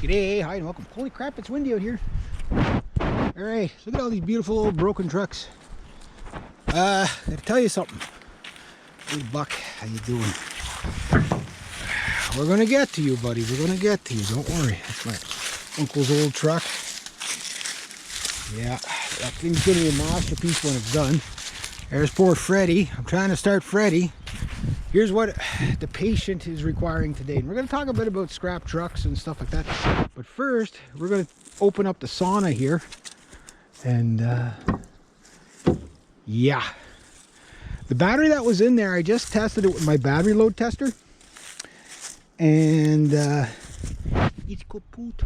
G'day, hi and welcome. Holy crap, it's windy out here. Alright, look at all these beautiful old broken trucks. I gotta tell you something. Hey Buck, how you doing? We're gonna get to you, buddy. We're gonna get to you, don't worry. That's my uncle's old truck. Yeah, that thing's gonna be a masterpiece when it's done. There's poor Freddy. I'm trying to start Freddy. Here's what the patient is requiring today. And we're going to talk a bit about scrap trucks and stuff like that. But first, we're going to open up the sauna here. And, yeah. The battery that was in there, I just tested it with my battery load tester. And, it's kaput.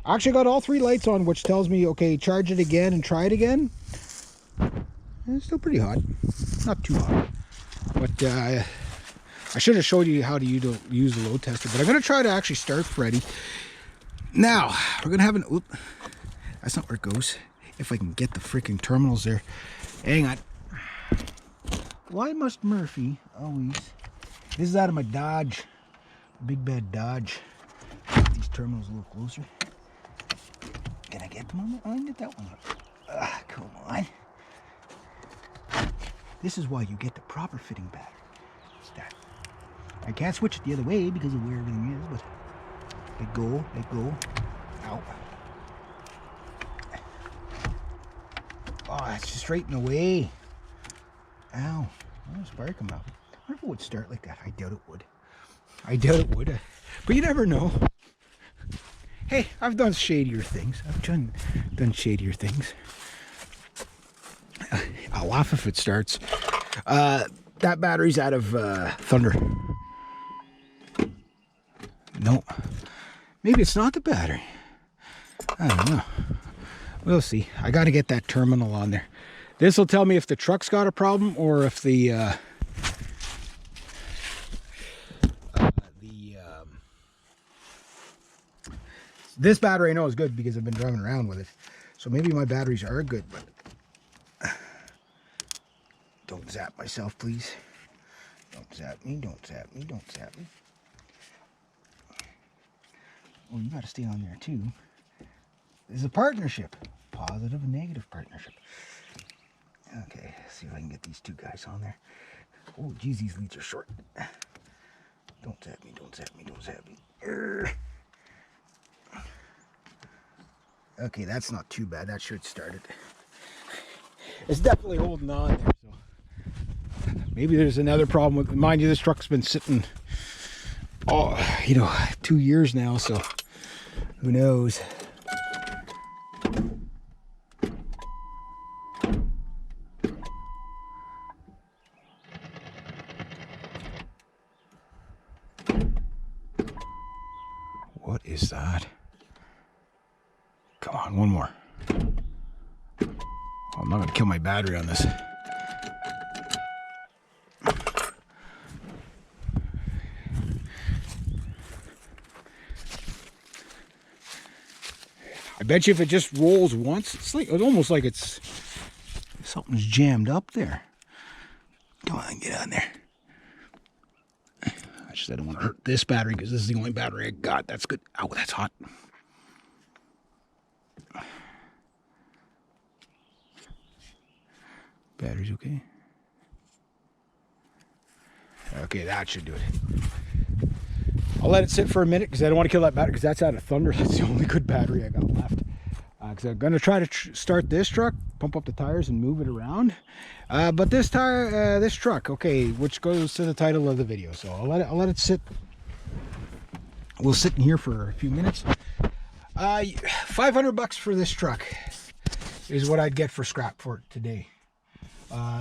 I actually got all 3 lights on, which tells me, okay, charge it again and try it again. And it's still pretty hot. Not too hot. But, I should have showed you how to use the load tester, but I'm going to try to actually start Freddy. Now, we're going to have an... Oop, that's not where it goes. If I can get the freaking terminals there. Hang on. Why must Murphy always... This is out of my Dodge. Big bad Dodge. Get these terminals a little closer. Can I get them on there? I can get that one up. Come on. This is why you get the proper fitting battery. It's that. I can't switch it the other way because of where everything is, but let go, let go. Ow. Oh, it's just straightened away. Ow. Where's the fire coming out? I wonder if it would start like that. I doubt it would. I doubt it would. But you never know. Hey, I've done shadier things. I've done shadier things. I'll laugh if it starts. That battery's out of Thunder. No. Maybe it's not the battery. I don't know. We'll see. I got to get that terminal on there. This will tell me if the truck's got a problem or if the this battery I know is good because I've been driving around with it. So maybe my batteries are good, but don't zap myself, please. Don't zap me, don't zap me, don't zap me. Oh, you got to stay on there too. This is a partnership. Positive and negative partnership. Okay, let's see if I can get these 2 guys on there. Oh, geez, these leads are short. Don't zap me, don't zap me, don't zap me. Okay, that's not too bad. That should start it. It's definitely holding on there, so maybe there's another problem with, mind you, this truck's been sitting, 2 years now, so who knows. What is that? Come on, one more. Oh, I'm not going to kill my battery on this. I bet you if it just rolls once, it's almost like it's something's jammed up there. Come on, get on there. I just don't want to hurt this battery because this is the only battery I got. That's good. Oh, that's hot. Battery's okay. Okay, that should do it. I'll let it sit for a minute because I don't want to kill that battery because that's out of Thunder. That's the only good battery I got left. Because I'm going to try to start this truck, pump up the tires and move it around. But this truck, okay, which goes to the title of the video. So I'll let it sit. We'll sit in here for a few minutes. $500 for this truck is what I'd get for scrap for it today.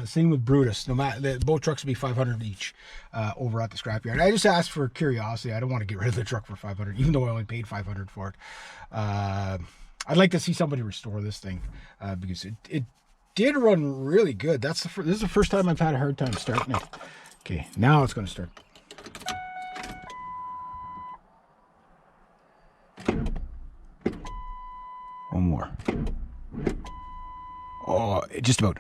Same with Brutus. No matter, both trucks would be $500 each over at the scrapyard. I just asked for curiosity. I don't want to get rid of the truck for $500, even though I only paid $500 for it. I'd like to see somebody restore this thing because it did run really good. This is the first time I've had a hard time starting it. Okay, now it's going to start. One more. Oh, just about.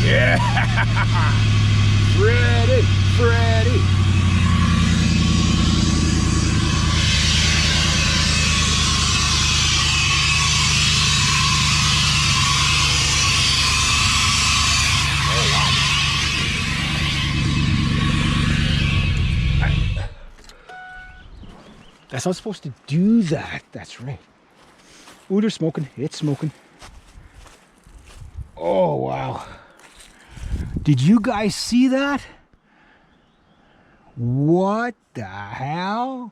Yeah! Freddy! That's not supposed to do that. That's right. Ooh, they're smoking. It's smoking. Oh, wow. Did you guys see that? What the hell?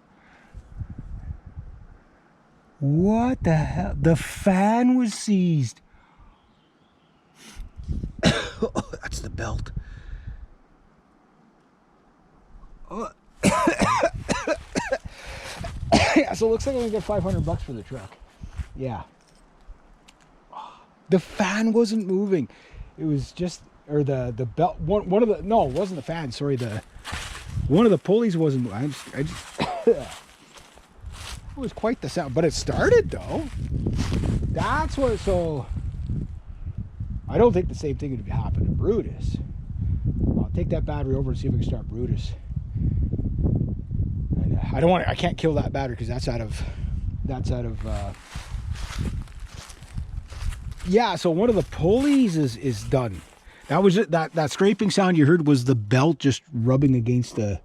What the hell? The fan was seized. Oh, that's the belt. Oh. Yeah, so it looks like I'm gonna get $500 for the truck. Yeah. The fan wasn't moving. It was just, or the belt. One of the, no, it wasn't the fan. Sorry, one of the pulleys wasn't moving. I just it was quite the sound, but it started though. That's what. So I don't think the same thing would happen to Brutus. I'll take that battery over and see if we can start Brutus. And I can't kill that battery because that's out of. Yeah, so one of the pulleys is done. That was it. That scraping sound you heard was the belt just rubbing against the.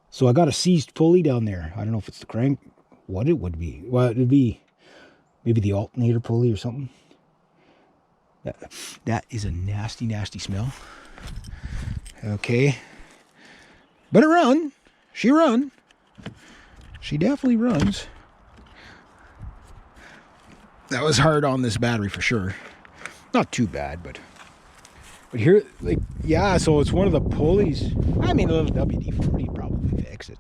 So I got a seized pulley down there. I don't know if it's the crank, what it would be. Well, it would be maybe the alternator pulley or something. That is a nasty, nasty smell. Okay, but it run. She run. She definitely runs. That was hard on this battery for sure. Not too bad, but here, like, yeah, so it's one of the pulleys. I mean, a little WD-40 probably fix it.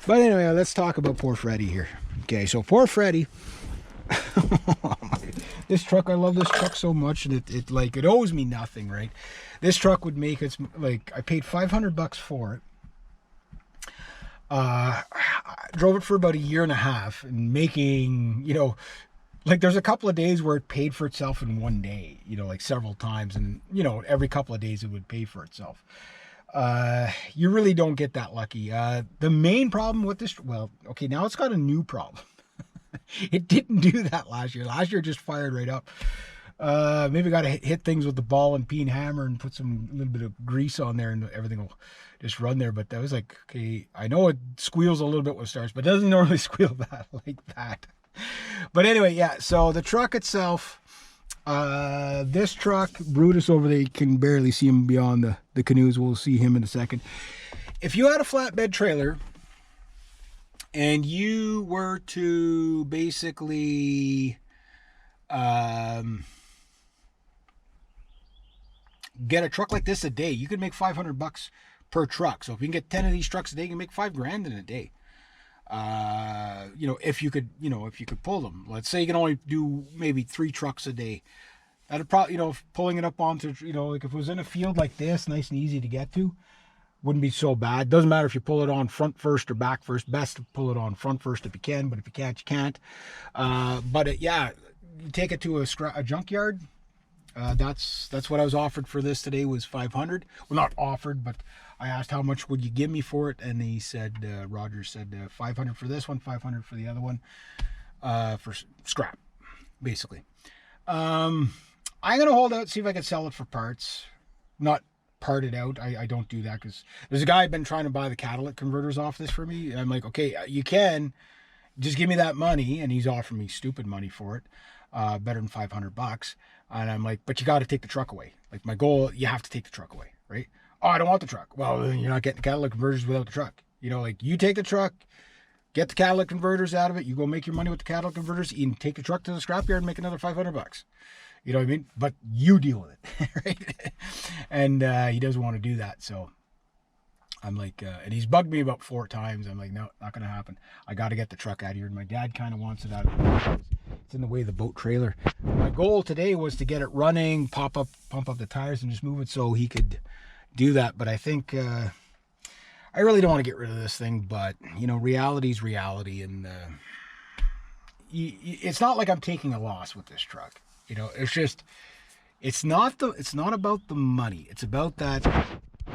But anyway, let's talk about poor Freddy here. Okay, so poor Freddy. This truck, I love this truck so much, and it owes me nothing, right? This truck would make it, like, I paid $500 for it. I drove it for about a year and a half, and making, you know, like there's a couple of days where it paid for itself in one day, you know, like several times, and you know, every couple of days it would pay for itself. You really don't get that lucky. The main problem with this, well, okay, now it's got a new problem. It didn't do that last year. Last year it just fired right up. Maybe got to hit things with the ball and peen hammer and put a little bit of grease on there and everything will just run there. But that was like, okay, I know it squeals a little bit when it starts, but it doesn't normally squeal that like that. But anyway, yeah, so the truck itself, this truck, Brutus over there, you can barely see him beyond the canoes. We'll see him in a second. If you had a flatbed trailer and you were to basically get a truck like this a day, you could make $500 per truck. So if you can get 10 of these trucks a day, you can make $5,000 in a day. You know, if you could pull them. Let's say you can only do maybe 3 trucks a day. That'd probably, you know, pulling it up onto, you know, like if it was in a field like this, nice and easy to get to, wouldn't be so bad. Doesn't matter if you pull it on front first or back first. Best to pull it on front first if you can, but if you can't, you can't. Yeah, you take it to a junkyard. That's what I was offered for this today was $500. Well, not offered, but I asked how much would you give me for it, and he said, Roger said, $500 for this one, $500 for the other one, for scrap, basically. I'm gonna hold out, see if I can sell it for parts, not part it out. I don't do that because there's a guy been trying to buy the catalytic converters off this for me. And I'm like, okay, you can just give me that money, and he's offering me stupid money for it, better than $500. And I'm like, but you got to take the truck away. Like my goal, you have to take the truck away, right? Oh, I don't want the truck. Well, then you're not getting the catalytic converters without the truck. You know, like you take the truck, get the catalytic converters out of it. You go make your money with the catalytic converters. You can take the truck to the scrapyard and make another $500. You know what I mean? But you deal with it, right? And he doesn't want to do that. So I'm like, and he's bugged me about 4 times. I'm like, no, not going to happen. I got to get the truck out of here. And my dad kind of wants it out of here. It's in the way of the boat trailer. My goal today was to get it running, pump up the tires and just move it so he could do that. But I think I really don't want to get rid of this thing. But, you know, reality's reality. And it's not like I'm taking a loss with this truck. You know, it's just, it's not about the money. It's about that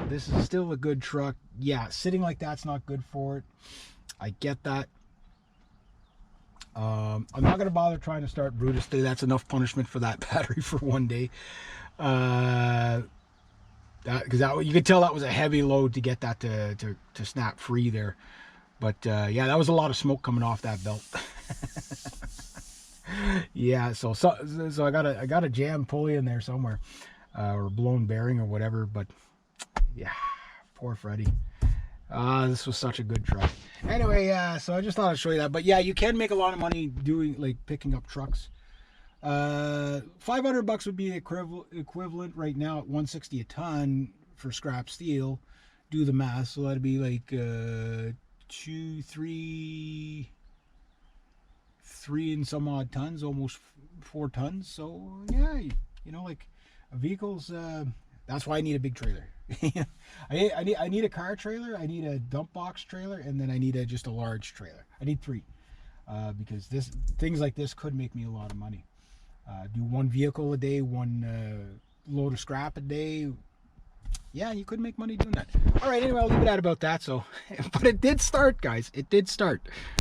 this is still a good truck. Yeah, sitting like that's not good for it. I get that. I'm not going to bother trying to start Brutus today. That's enough punishment for that battery for one day. Because you could tell that was a heavy load to get that to snap free there. But yeah, that was a lot of smoke coming off that belt. Yeah, so I got a jam pulley in there somewhere, or blown bearing or whatever. But yeah, poor Freddy. This was such a good truck. Anyway, so I just thought I'd show you that. But yeah, you can make a lot of money doing, like, picking up trucks. $500 would be equivalent right now at 160 a ton for scrap steel. Do the math, so that'd be like 3 and some odd tons, almost 4 tons. So yeah, you know, like a vehicle's. That's why I need a big trailer. I need a car trailer, I need a dump box trailer, and then I need just a large trailer. I need 3, because things like this could make me a lot of money. Do 1 vehicle a day, 1 load of scrap a day. Yeah, you could make money doing that. All right, anyway, I'll leave it at about that. So, but it did start, guys. It did start.